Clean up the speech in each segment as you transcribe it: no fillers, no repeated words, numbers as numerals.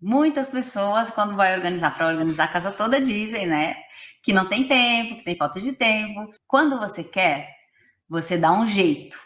Muitas pessoas, quando vai organizar para organizar a casa toda, dizem, né, que não tem tempo, que tem falta de tempo. Quando você quer, você dá um jeito.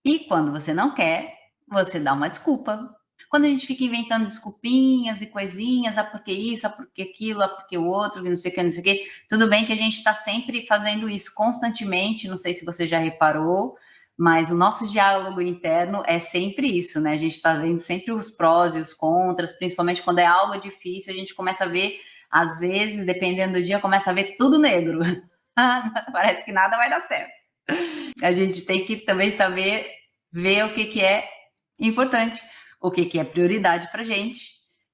E quando você não quer, você dá uma desculpa. Quando a gente fica inventando desculpinhas e coisinhas, ah, porque isso, ah, porque aquilo, ah, porque o outro, que não sei o que, não sei o que, tudo bem que a gente está sempre fazendo isso constantemente, não sei se você já reparou, mas o nosso diálogo interno é sempre isso, né? A gente está vendo sempre os prós e os contras, principalmente quando é algo difícil, a gente começa a ver, às vezes, dependendo do dia, começa a ver tudo negro. Parece que nada vai dar certo. A gente tem que também saber ver o que, que é importante, o que, que é prioridade para gente,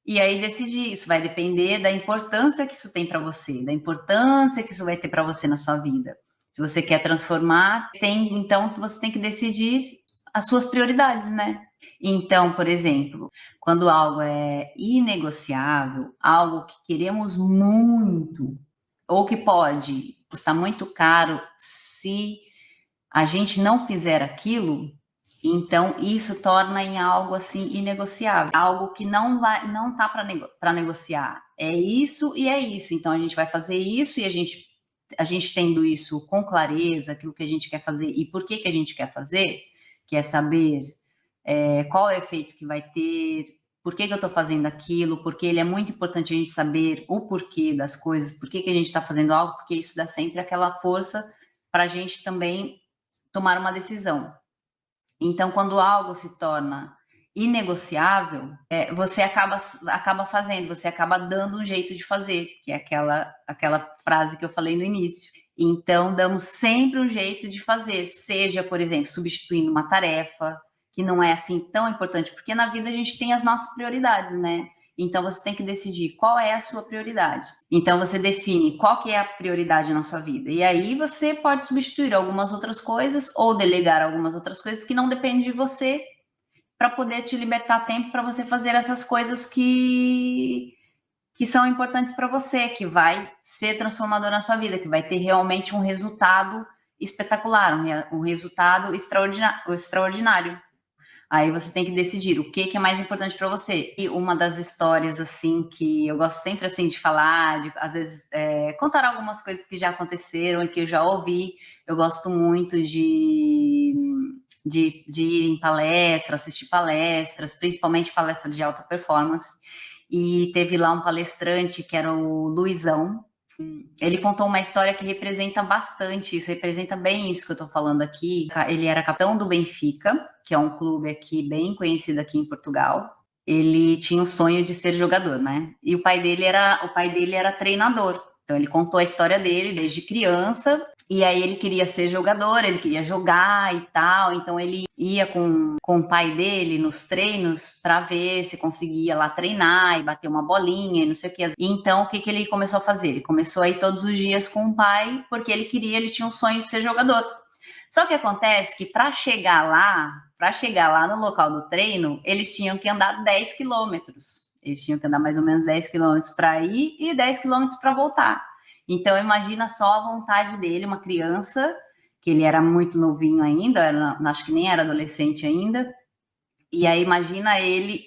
e aí decidir. Isso vai depender da importância que isso tem para você, da importância que isso vai ter para você na sua vida. Se você quer transformar, então você tem que decidir as suas prioridades, né? Então, por exemplo, quando algo é inegociável, algo que queremos muito, ou que pode custar muito caro se a gente não fizer aquilo, então isso torna em algo assim inegociável, algo que não tá para negociar. É isso e é isso. Então a gente vai fazer isso e a gente tendo isso com clareza, aquilo que a gente quer fazer e por que que a gente quer fazer, que é saber qual é o efeito que vai ter, por que que eu estou fazendo aquilo, porque ele é muito importante a gente saber o porquê das coisas, por que que a gente está fazendo algo, porque isso dá sempre aquela força para a gente também tomar uma decisão. Então, quando algo se torna inegociável, você acaba fazendo, você acaba dando um jeito de fazer, que é aquela frase que eu falei no início. Então, damos sempre um jeito de fazer, seja, por exemplo, substituindo uma tarefa, que não é assim tão importante, porque na vida a gente tem as nossas prioridades, né? Então você tem que decidir qual é a sua prioridade. Então você define qual que é a prioridade na sua vida. E aí você pode substituir algumas outras coisas ou delegar algumas outras coisas que não dependem de você para poder te libertar tempo para você fazer essas coisas que são importantes para você, que vai ser transformador na sua vida, que vai ter realmente um resultado espetacular, um resultado extraordinário. Aí você tem que decidir o que é mais importante para você. E uma das histórias, assim, que eu gosto sempre, assim, de falar, de, às vezes, contar algumas coisas que já aconteceram e que eu já ouvi. Eu gosto muito de ir em palestras, assistir palestras, principalmente palestras de alta performance. E teve lá um palestrante que era o Luizão. Ele contou uma história que representa bastante isso, representa bem isso que eu estou falando aqui. Ele era capitão do Benfica, que é um clube aqui bem conhecido aqui em Portugal. Ele tinha o sonho de ser jogador, né? E o pai dele era treinador. Então ele contou a história dele desde criança. E aí ele queria ser jogador, ele queria jogar e tal. Então ele ia com o pai dele nos treinos para ver se conseguia lá treinar e bater uma bolinha e não sei o que. Então o que que ele começou a fazer? Ele começou a ir todos os dias com o pai porque ele tinha um sonho de ser jogador. Só que acontece que para chegar lá no local do treino, eles tinham que andar 10 quilômetros. Eles tinham que andar mais ou menos 10 quilômetros para ir e 10 quilômetros para voltar. Então, imagina só a vontade dele, uma criança, que ele era muito novinho ainda, acho que nem era adolescente ainda. E aí, imagina ele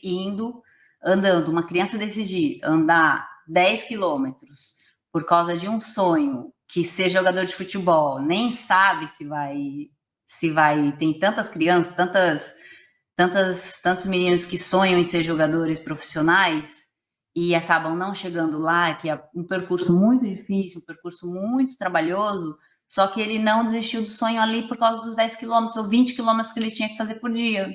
andando, uma criança decidir andar 10 quilômetros por causa de um sonho, que ser jogador de futebol, nem sabe se vai, tem tantas crianças, tantos meninos que sonham em ser jogadores profissionais e acabam não chegando lá, que é um percurso muito difícil, um percurso muito trabalhoso, só que ele não desistiu do sonho ali por causa dos 10 quilômetros ou 20 quilômetros que ele tinha que fazer por dia.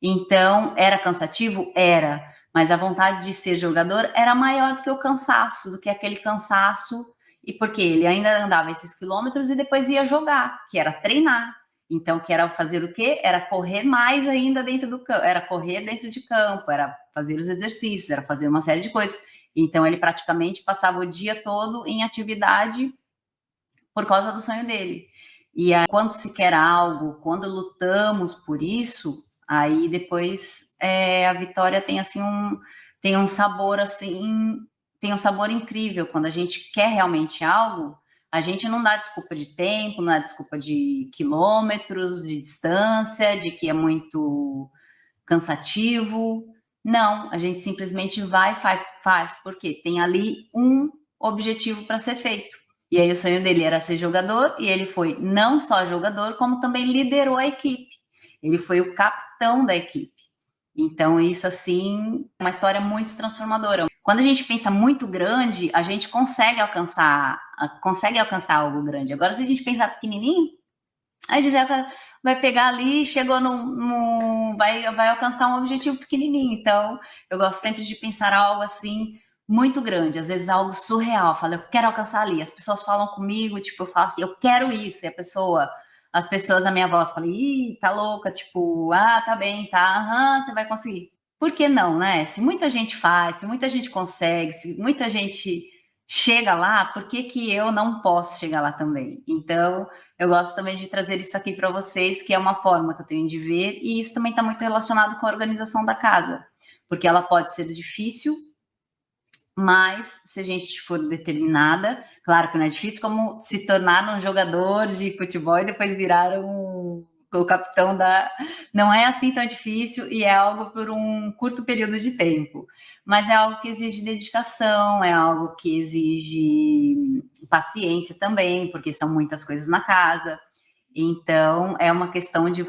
Então, era cansativo? Era. Mas a vontade de ser jogador era maior do que o cansaço, do que aquele cansaço. E porque ele ainda andava esses quilômetros e depois ia jogar, que era treinar. Então, que era fazer o quê? Era correr mais ainda dentro do campo, era correr dentro de campo, era fazer os exercícios, era fazer uma série de coisas. Então, ele praticamente passava o dia todo em atividade por causa do sonho dele. E aí, quando se quer algo, quando lutamos por isso, aí depois a vitória tem um sabor assim, tem um sabor incrível. Quando a gente quer realmente algo, a gente não dá desculpa de tempo, não dá desculpa de quilômetros, de distância, de que é muito cansativo. Não, a gente simplesmente vai e faz, porque tem ali um objetivo para ser feito. E aí o sonho dele era ser jogador, e ele foi não só jogador, como também liderou a equipe. Ele foi o capitão da equipe. Então, isso, assim, é uma história muito transformadora. Quando a gente pensa muito grande, a gente consegue alcançar algo grande. Agora, se a gente pensar pequenininho, a gente vai pegar ali, chegou vai alcançar um objetivo pequenininho. Então, eu gosto sempre de pensar algo assim muito grande, às vezes algo surreal. Eu falo, eu quero alcançar ali. As pessoas falam comigo, tipo, eu falo assim, eu quero isso. E as pessoas à minha voz falam, ih, tá louca, tipo, ah, tá bem, tá, aham, você vai conseguir. Por que não, né? Se muita gente faz, se muita gente consegue, se muita gente chega lá, por que que eu não posso chegar lá também? Então, eu gosto também de trazer isso aqui para vocês, que é uma forma que eu tenho de ver, e isso também está muito relacionado com a organização da casa, porque ela pode ser difícil, mas se a gente for determinada, claro que não é difícil como se tornar um jogador de futebol e depois virar o capitão da. Não é assim tão difícil e é algo por um curto período de tempo. Mas é algo que exige dedicação, é algo que exige paciência também, porque são muitas coisas na casa. Então, é uma questão de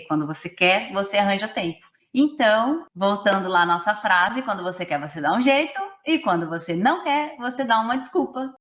quando você quer, você arranja tempo. Então, voltando lá à nossa frase, quando você quer, você dá um jeito, e quando você não quer, você dá uma desculpa.